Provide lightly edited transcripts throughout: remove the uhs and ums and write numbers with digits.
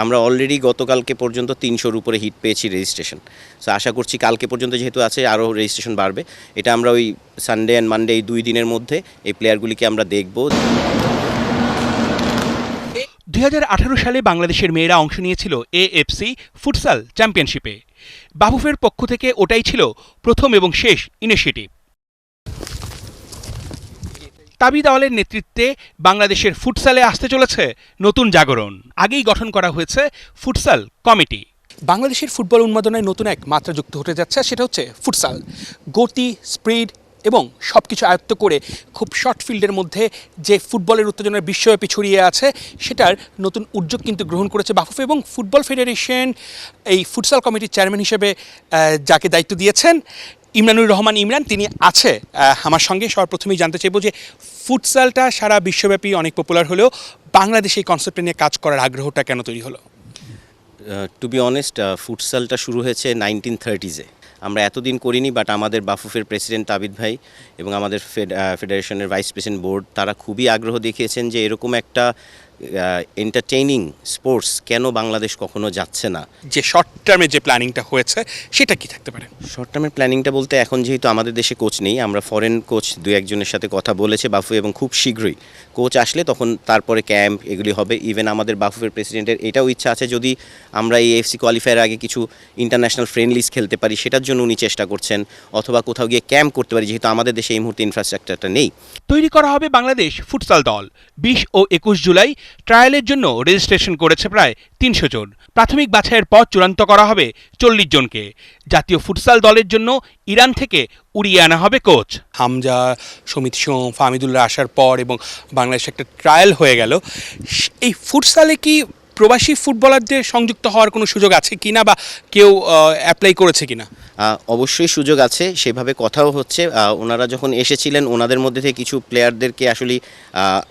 আমরা অলরেডি গতকালকে পর্যন্ত 300-র উপরে হিট পেয়েছি রেজিস্ট্রেশন। সো আশা করছি কালকে পর্যন্ত যেহেতু আছে আরও রেজিস্ট্রেশন বাড়বে। এটা আমরা ওই সানডে অ্যান্ড মানডে এই 2 দিনের মধ্যে এই প্লেয়ারগুলিকে আমরা দেখব। 2018 সালে বাংলাদেশের মেয়েরা অংশ নিয়েছিল এএফসি ফুটসাল চ্যাম্পিয়নশিপে। বাফুফের পক্ষ থেকে ওটাই ছিল প্রথম এবং শেষ ইনিশিয়েটিভ। তাবিদ আওয়ালের নেতৃত্বে বাংলাদেশের ফুটসালে আসতে চলেছে নতুন জাগরণ। আগেই গঠন করা হয়েছে ফুটসাল কমিটি। বাংলাদেশের ফুটবল উন্মাদনায় নতুন এক মাত্রা যুক্ত হতে যাচ্ছে, সেটা হচ্ছে ফুটসাল। গতি, স্পিড এবং সব কিছু আয়ত্ত করে খুব শর্ট ফিল্ডের মধ্যে যে ফুটবলের উত্তেজনার বিশ্বব্যাপী ছড়িয়ে আছে, সেটার নতুন উদ্যোগ কিন্তু গ্রহণ করেছে বাফুফ এবং ফুটবল ফেডারেশন। এই ফুটসাল কমিটির চেয়ারম্যান হিসেবে যাকে দায়িত্ব দিয়েছেন ইমরানুর রহমান ইমরান, তিনি আছে আমার সঙ্গে। সবার প্রথমেই জানতে চাইব যে ফুটসালটা সারা বিশ্বব্যাপী অনেক পপুলার হলেও বাংলাদেশে এই কনসেপ্টটা নিয়ে কাজ করার আগ্রহটা কেন তৈরি হলো? টু বি অনেস্ট, ফুটসালটা শুরু হয়েছে 1930s-এ। আমরা এতদিন করিনি, বাট আমাদের বাফুফের প্রেসিডেন্ট তাবিদ ভাই এবং আমাদের ফেডারেশনের ভাইস প্রেসিডেন্ট বোর্ড তারা খুবই আগ্রহ দেখিয়েছেন যে এরকম একটা এন্টারটেইনিং স্পোর্টস কেন বাংলাদেশ কখনো যাচ্ছে না। যে শর্ট টার্মে যে প্ল্যানিংটা হয়েছে সেটা কি থাকতে পারে? শর্ট টার্মের প্ল্যানিংটা বলতে এখন যেহেতু আমাদের দেশে কোচ নেই, আমরা ফরেন কোচ 2-1 জনের সাথে কথা বলেছে বাফু, এবং খুব শীঘ্রই কোচ আসলে তখন তারপরে ক্যাম্প এগুলি হবে। ইভেন আমাদের বাফুফের প্রেসিডেন্টের এটাও ইচ্ছা আছে যদি আমরা এই এফসি কোয়ালিফায়ার আগে কিছু ইন্টারন্যাশনাল ফ্রেন্ডলিজ খেলতে পারি, সেটার জন্য উনি চেষ্টা করছেন, অথবা কোথাও গিয়ে ক্যাম্প করতে পারি, যেহেতু আমাদের দেশে এই মুহূর্তে ইনফ্রাস্ট্রাকচারটা নেই। তৈরি করা হবে বাংলাদেশ ফুটসাল দল। 20 ও 21 জুলাই ট্রায়ালের জন্য রেজিস্ট্রেশন করেছে প্রায় 300 জন। প্রাথমিক বাছাইয়ের পর চূড়ান্ত করা হবে 40 জনকে। জাতীয় ফুটসাল দলের জন্য ইরান থেকে উড়িয়ে আনা হবে কোচ। হামজা, সমিত সোম, ফাহমিদুল্লাহ আসার পর এবং বাংলাদেশে একটা ট্রায়াল হয়ে গেল। এই ফুটসালে কি প্রবাসী ফুটবলারদের সংযুক্ত হওয়ার কোনো সুযোগ আছে কিনা, বা কেউ অ্যাপ্লাই করেছে কিনা? অবশ্যই সুযোগ আছে, সেভাবে কথাও হচ্ছে। ওনারা যখন এসেছিলেন ওনাদের মধ্যে থেকে কিছু প্লেয়ারদেরকে আসলে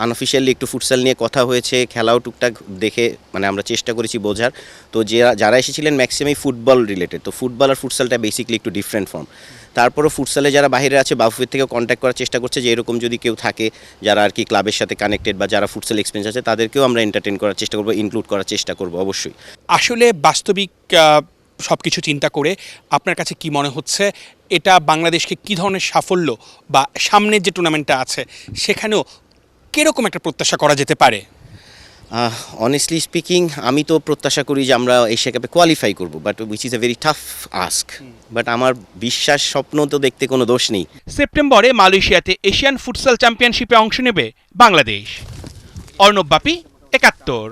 আনঅফিশিয়ালি একটু ফুটসাল নিয়ে কথা হয়েছে, খেলাও টুকটাক দেখে মানে আমরা চেষ্টা করেছি বোঝার। তো যারা এসেছিলেন ম্যাক্সিমাম ফুটবল রিলেটেড। তো ফুটবল আর ফুটসালটা বেসিক্যালি একটু ডিফারেন্ট ফর্ম। তারপরও ফুটসালে যারা বাইরে আছে বাফুফের থেকে কন্ট্যাক্ট করার চেষ্টা করছে যে এরকম যদি কেউ থাকে যারা আর কি ক্লাবের সাথে কানেক্টেড বা যারা ফুটসাল এক্সপিরিয়েন্স আছে, তাদেরকেও আমরা এন্টারটেইন করার চেষ্টা করবো, ইনক্লুড করার চেষ্টা করবো অবশ্যই। আসলে বাস্তবিক সব কিছু চিন্তা করে আপনার কাছে কি মনে হচ্ছে, এটা বাংলাদেশকে কী ধরনের সাফল্য বা সামনের যে টুর্নামেন্টটা আছে সেখানেও কীরকম একটা প্রত্যাশা করা যেতে পারে? অনেস্টলি স্পিকিং, আমি তো প্রত্যাশা করি যে আমরা এশিয়া কাপে কোয়ালিফাই করব, but which is a very tough ask. But আমার বিশ্বাস, স্বপ্ন তো দেখতে কোনো দোষ নেই। সেপ্টেম্বরে মালয়েশিয়াতে এশিয়ান ফুটসাল চ্যাম্পিয়নশিপে অংশ নেবে বাংলাদেশ। অর্ণব বাপি, 71।